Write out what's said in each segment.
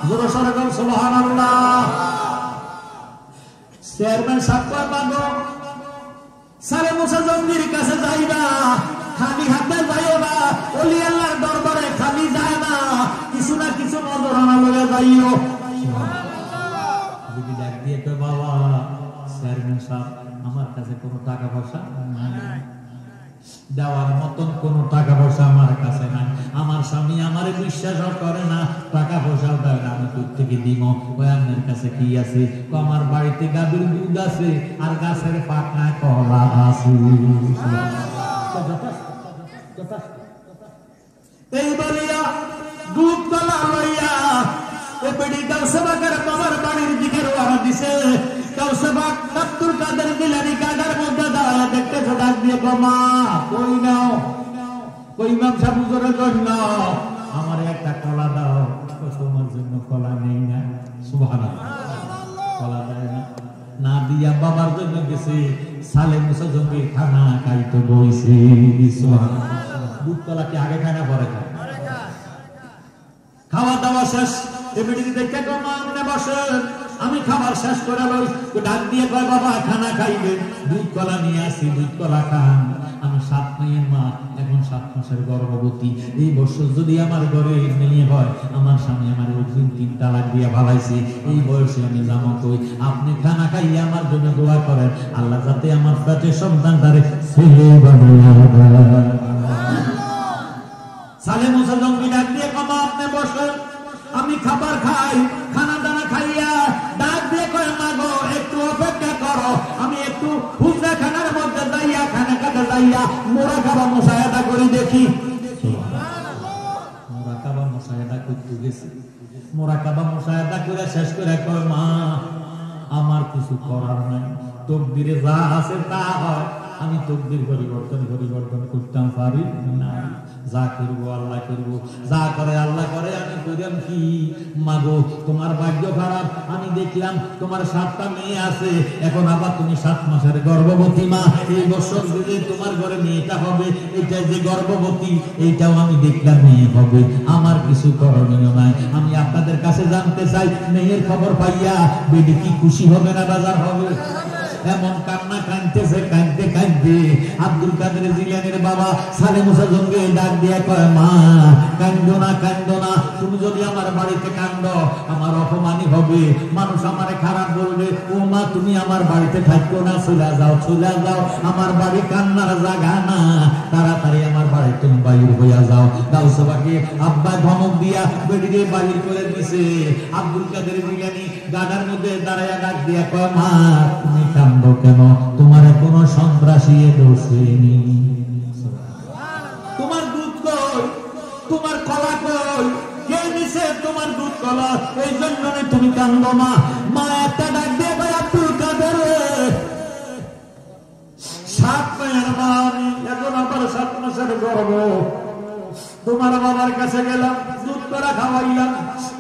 জোরে সরে বল সুবহানাল্লাহ। চেয়ারম্যান সাহেব কয় বাবা সালে মুসা জঙ্গির কাছে যাইবা, খালি হাতে যাইও না, ওলি আল্লাহর দরবারে খালি যায় না, কিছু না কিছু নজরানা লয়ে যাইও। যদি ডাক দিয়ে কয় বাবা চেয়ারম্যান সাহেব আমার কাছে কোনো টাকা পয়সা নাই, দেওয়ার মতন কোন টাকা পয়সা আমার কাছে নাই, আমার স্বামী আমারে বিশ্বাস করে না, টাকা পয়সা দেয় না, আমি কোথা থেকে দিব? ওই আপনার কাছে কি আছে? আমার বাড়িতে গাভীর দুধ আছে আর গাছের পাকা কলা আছে। এই বলিয়া দুধ কলা লইয়া এ বেড়ি গাউসেবাগের বাবার বাড়ির দিকে রওনা দিছে। গাউসেবাগ আব্দুল কাদের জিলানী গাডার মধ্যে দাঁড়ায় দেখতেছে, ডাক দিয়ে মা কই নাও, কই ইমাম সাহেব হুজুরের জন্য আমার একটা কলা দাও। তোমার জন্য কলা নেই না? সুবহানাল্লাহ। কলা দেয় না, না দিয়া বাবার জন্য গেছে সালে মুসা জঙ্গির খানা খাইতে বইছে। দুধ কলা কি আগে খায় না পরে খায়? খাওয়া দাওয়া শেষ, এমনি দেখে মনে বসেন, আমি খাবার শেষ করে লই। ডাক দিয়ে কয় বাবা খানা খাইবে, দুধ কলা নিয়ে আসি, দুধ কলা খান। আমি 7 মাসের মা, এখন 7 মাসের গর্ভবতী। এই বছর যদি আমার ঘরে মেয়ে হয়, আমার স্বামী আমার অগ্রিম 3 তালাক দিয়ে ভালাইছে, এই বয়সে আমি জামা কই, আপনি খানা খাইয়ে আমার জন্য দোয়া করেন, আল্লাহ যাতে আমার পেটে সন্তানটারে ছেলে বানায় দেয়। সালে মুসা জঙ্গি ডাক দিয়ে কমা আপনি বসেন, আমি খাবার খাই, খানা দানা খাইয়া ডাক দিয়ে কয় মা গো একটু অপেক্ষা করো, আমি একটু হুজরাখানার মধ্যে যাইয়া খানা খাতে যাইয়া মুরাকাবা মুশাহাদা করি দেখি। মুরাকাবা মুশাহাদা করতে গেছি, মুরাকাবা মুশাহাদা করে শেষ করে কয় মা আমার কিছু করার নাই, তকদিরে যা আছে তা হয়, আমি তকদির পরিবর্তন করতাম পারি না, যা করবো আল্লাহ করবো, যা করে আল্লাহ করে, আমি কইলাম কি মাগো তোমার ভাগ্য খারাপ, আমি দেখলাম তোমার 7টা মেয়ে আছে, এখন আবার তুমি 7 মাসের গর্ভবতী মা, এই বছর যদি তোমার ঘরে মেয়েটা হবে, এটা যে গর্ভবতী এইটাও আমি দেখলাম মেয়ে হবে, আমার কিছু করণীয় নাই। আমি আপনাদের কাছে জানতে চাই মেয়ের খবর পাইয়া বেডি কি খুশি হবে না বাজার হবে? এমন কান্না কাঁদতেছে, কাঁদতে কাঁদতে আব্দুল কাদের জিলানীর বাবা সালে মুসা জঙ্গি ডাক দিয়ে কয় মা কান্দো না, কান্দো না, তুমি যদি আমার বাড়িতে কান্দো আমার অপমানই হবে, মানুষ আমারে খারাপ বলবে, ও মা তুমি আমার বাড়িতে থাকো না, চলে যাও, চলে যাও, আমার বাড়ি কান্নার জায়গা না, তাড়াতাড়ি আমার বাড়ি তুমি বাইর হইয়া যাও। গাউসেবাগে আব্বা ধমক দিয়া বেডিরে বাইর করে দিছে। আব্দুল কাদের জিলানী গাডার মধ্যে দাঁড়াইয়া ডাক দিয়া কয় মা তুমি কান্দো কেন? তোমার কোনো সন্ত্রাসী দোষেনি, তোমার দুধ কই, তোমার কলা কই, কে দিছে তোমার দুধ কলা? এই জন্য তুমি কান্দো মা। মা একটা ডাক দিয়ে ভাই আব্দুল কাদের 7 মাসের মা, আমি এখন আবার 7 মাসের গর্ভ, তোমার বাবার কাছে গেলাম, দুধ করা খাওয়াইলাম,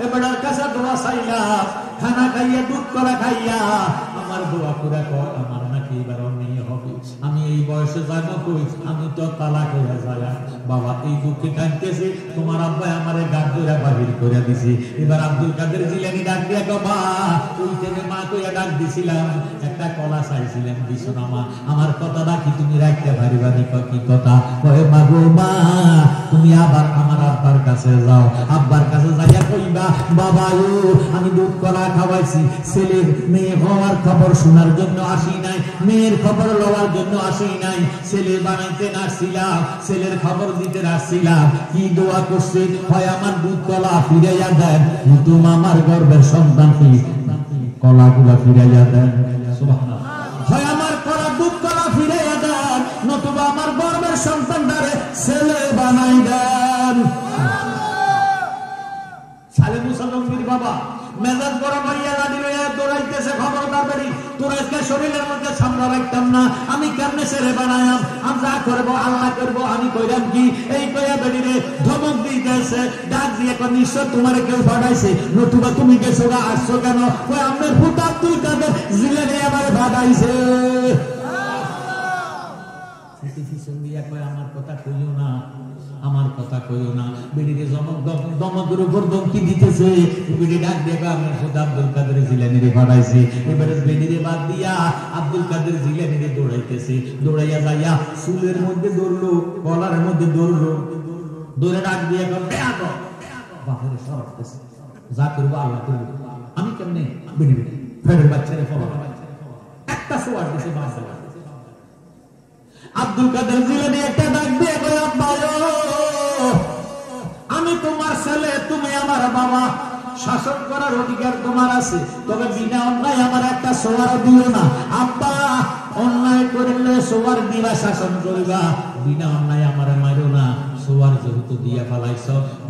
এবারের কাছে দোয়া চাইলাম, খানা খাইয়া দুধ করা খাইয়া আমার দোয়া করে কর আমার নাকি এবার অন্যায় হবে, আমি এই বয়সে যাবো কই, আমি তো তালাক হয়ে যায়। বাবা এই দুঃখে কাঁদতেছি, তোমার আব্বা আমারে গাছ ধরে বাহির করে দিছি। এবার আব্দুল কাদের জিলানী ডাক দিয়া বাবা ওই থেকে মা কইয়া ডাক দিছিলাম, একটা কলা চাইছিলাম, দিছো না মা, আমার কথাটা কি তুমি রাখতে পারিবা? কি কথা? কয়ে মা গো মা তুমি আবার আমার আব্বার কাছে যাও, আব্বার কাছে যাইয়া কইবা বাবা ও আমি দুধ কলা খাওয়াইছি, ছেলের মেয়ে হওয়ার খবর শোনার জন্য আসি নাই, মেয়ের খবর লওয়ার জন্য আসি নাই, ছেলে বানাইতে আসছিলাম, ছেলের খবর দিতে আসছিলাম, কি দোয়া করছে হয় আমার দুধ কলা ফিরাইয়া দেন, নতুন আমার গর্ভের সন্তান কলাগুলা ফিরাইয়া দেন, সুবহানাল্লাহ, হয় আমার কলা দুধ কলা ফিরাইয়া দেন, নতুবা আমার গর্ভের সন্তানটারে ছেলে বানাই দেন। সালে মুসা জঙ্গির বাবা মেজাজ গরম হইয়া লাঠি লইয়া দৌড়াইতেছে, খবরদার বেরি তোর আজকে শরীরের মধ্যে সামনে রাখতাম না, আমি কেমনে ছেলে বানায়াম, আমি যা করবো আল্লাহ করবো, আমি কইলাম কি এই কইয়া বেরিয়ে ধমক দিতেছে, ডাক দিয়ে নিশ্চয় তোমার কেউ পাঠাইছে, নতুবা তুমি গেছো না, আসছো কেন? ওই আপনার পুতা আব্দুল কাদের জিলানী আমার পাঠাইছে। আমার কথা কইও না, আমার কথা কইও না। বেডিকে দমকের উপর দমকি দিতেছে, বেডি ডাক দিয়ে আমি শুধু আব্দুল কাদের জিলানীরে পাঠাইছি। এবারে বেডিরে বাদ দিয়া আব্দুল কাদের জিলানীরে দৌড়াইতেছে, দৌড়াইয়া যাইয়া চুলের মধ্যে দৌড়লো, গলার মধ্যে দৌড়লো, দৌড়ে ডাক দিয়ে বাপরে সরাতেছে, যা করবো আল্লাহ করবো, আমি কেমনে বেডি ফেরের বাচ্চারে ফলো একটা সোয়ার দিছে বাঁচতে। আব্দুল কাদের জিলানী একটা ডাক দিয়ে কই, আব্বা আমি তোমার ছেলে, তুমি আমার বাবা, শাসন করার অধিকার তোমার আছে, তবে বিনা অন্যায় আমার একটা সোয়ার দিও না। আব্বা অন্যায় করলে সোয়ার দিবা, শাসন করিবা, বিনা অন্যায় আমার মারো না। সোয়ার যেহেতু দিয়া ফেলাইছ,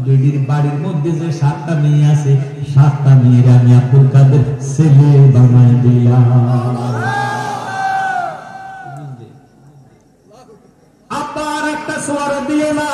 বেডির বাড়ির মধ্যে যে 7টা মেয়ে আছে, 7টা মেয়ের আমি আব্দুল কাদের ছেলে বানাই দিলাম। আব্বার একটা সোয়ার দিও না,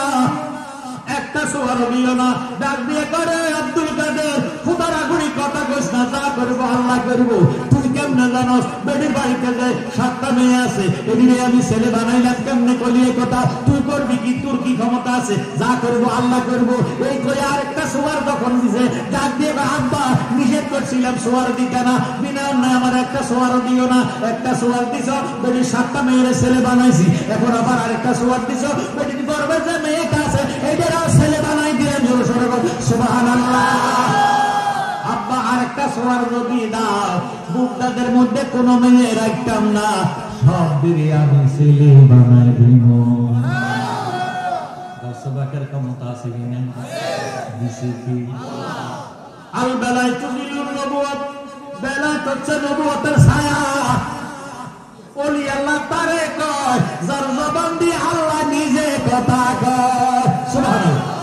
একটা সোয়ার দিও না। ডাক দিয়ে করে, আব্দুল কাদের খুদার আগুনি কথা কইস না, যা করবো আল্লাহ করবো। তুই কেমনে জানোস বেডির বাড়িতে যে 7টা মেয়ে আছে, এদিকে আমি ছেলে বানাইলাম, কেমনে কলি এই কথা? তুই করবি কি? তোর কি ক্ষমতা আছে? যা করবো আল্লাহ করবো। এই করে আরেকটা সোয়ার যখন দিছে, ডাক দিয়ে আব্বা নিষেধ করছিলাম সোয়ার দিতে না, বিনা অন্যায় আমার একটা সোয়ার দিও না। একটা সোয়ার দিছ, বেডির 7টা মেয়ের ছেলে বানাইছি, এখন আবার আরেকটা সোয়ার দিছ, বেডির গর্বে যে মেয়েটা আছে এটাও ছেলে বানাই দিলেন। জোরে সোরে সুবহানাল্লাহ। আব্বা আরেকটা সোয়ার যদি দাও, বুকদাদের মধ্যে কোনো মেয়ে রাখতাম না, সব দিয়ে আমি ছেলে বানাই দিব। দর্শকের ক্ষমতা আছে কিনা? দিছে কি? আল বেলায়েতু বিল নবুওয়াত, বেলায়েত হচ্ছে নবুয়তের ছায়া। ওলি আল্লাহ তারে কয় যার জবান দিয়ে আল্লাহ নিজে কথা কয়। সুবহানাল্লাহ।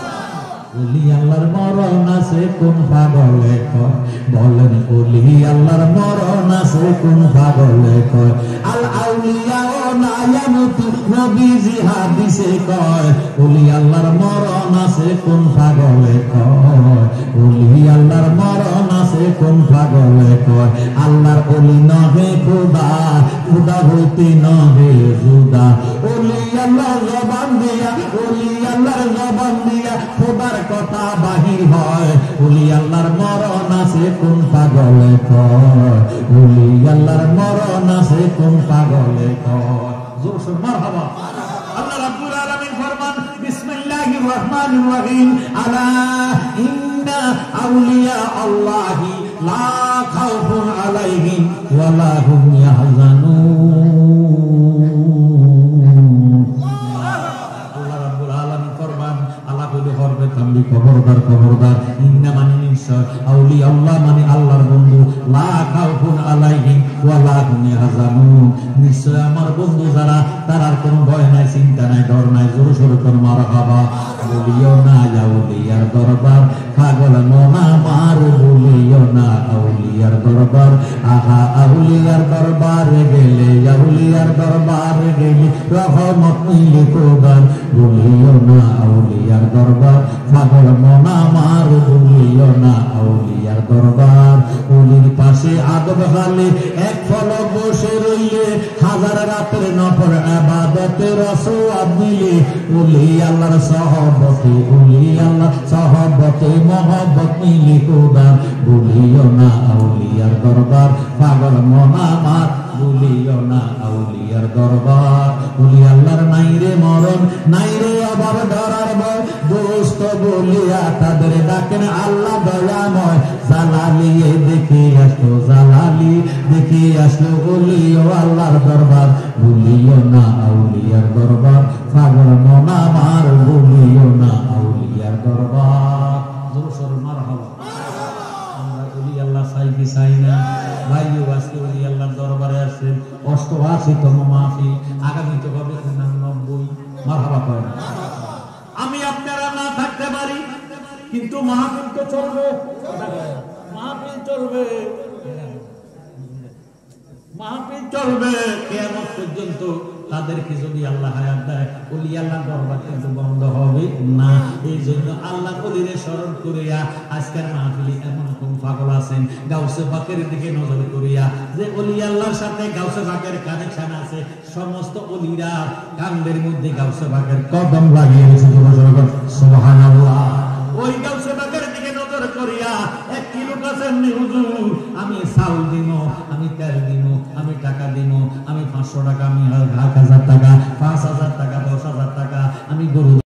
ওলি আল্লাহর মরণ আছে কোন পাগলে কয়, বলেন ওলি আল্লাহর মরণ আছে কোন পাগলে কয়। আল আউলিয়া ও নায়ামুতু, নবীজি হাদিসে কয়, ওলি আল্লাহর মরণ আছে কোন পাগলে কয়। ওলি আল্লাহর মরণ আছে কোন পাগলে কয়। আল্লাহর ওলি নহে খোদা, খোদা হইতে নহে জুদা। ওলি আল্লাহর জবান দিয়া, ওলি আল্লাহর জবান দিয়া খোদার কথা বাহির হয়। ওলি আল্লাহর মরণ আছে কোন পাগলে কয়। ওলি আল্লাহর মরণ আছে কোন পাগলে কয়। জোর সোর মারহাবা। আল্লাহ রাব্বুল আলামিন ফরমান, বিসমিল্লাহির রহমানির রহিম, আলা ইন্না আউলিয়া আল্লাহি লা খাউফুন আলাইহিম ওয়া লা হুম ইয়াহজানুন। আল্লাহ রাব্বুল আলামিন ফরমান, আল্লাহ কইলে করবে থামবি, খবরদার খবরদার, ইন্না মানে নিশ্চয়, আউলিয়া আল্লাহ মানে আল্লাহর বন্ধু, লা খাউফুন আলাইহিম ওয়া লা হুম ইয়াহজানুন, নিশ্চয় আমার বন্ধু যারা, তার কোনো ভয় নাই, চিন্তা নাই, ডর নাই। জোরে সোরে কর মারহাবা। বলিও না আউলিয়ার দরবার, পাগল মনা মার, বলিও না আউলিয়ার দরবার। আহা আউলিয়ার দরবারে গেলে, আউলিয়ার দরবারে গেলে রহমত মিলে কোদার। বলিও না আউলিয়ার দরবার, পাগল মনা মার, বলিও না আউলিয়ার দরবার। ওলির পাশে আদব খালি এক ফলক বসে রইলে, হাজার রাতের নফল ইবাদতের সওয়াব মিলে। ওলি আল্লাহর সহবতে, ওলি আল্লাহ সহবতে মহব্বত মিলে কোদার। বলিও না আউলিয়ার দরবার, পাগল মনা মার, বলিও না আউলিয়ার দরবার। ওলি আল্লাহর নাইরে মরণ, নাইরে অভাব ধরার ভয়, দোস্ত বলিয়া তাদের ডাকেন আল্লাহ দয়াময়। জালালি দেখে আসলো, জালালি দেখে আসলো, বলিও আল্লাহর দরবার। বলিও না আউলিয়ার দরবার, পাগল মনা মার, বলিও না আউলিয়ার দরবার। জোর সোর মারহাবা। আমরা ওলি আল্লাহ চাই কি চাই না? ভাইও আজকে ওলি আল্লাহর দরবারে আসছেন, 88তম মাহফিল, আগামীতে হবে 90। মারহাবা কয় না? আমি আপনারা না থাকতে পারি, কিন্তু মাহফিল তো চলবে, মাহফিল চলবে, মাহফিল চলবে কিয়ামত পর্যন্ত। তাদেরকে যদি আল্লাহ হায়াত দেয়, ওলি আল্লাহ দরবার কিন্তু বন্ধ হবে না। এই জন্য আল্লাহ ওলিরে স্মরণ করিয়া আজকের মাহফিলে এমন কোন পাগল আছেন, গাউসে পাকের দিকে নজর করিয়া, যে ওলি আল্লাহর সাথে গাউসে পাকের কানেকশন আছে, সমস্ত ওলিরা কান্দের মধ্যে গাউসে পাকের কদম লাগিয়ে দিয়েছে। সুবহানাল্লাহ। ওই গাউসে বাগের দিকে নজর করিয়া একটি লোক আছেন, হুজুর আমি চাউল দিব, আমি তেল দিব, আমি টাকা দিব, আমি 500 টাকা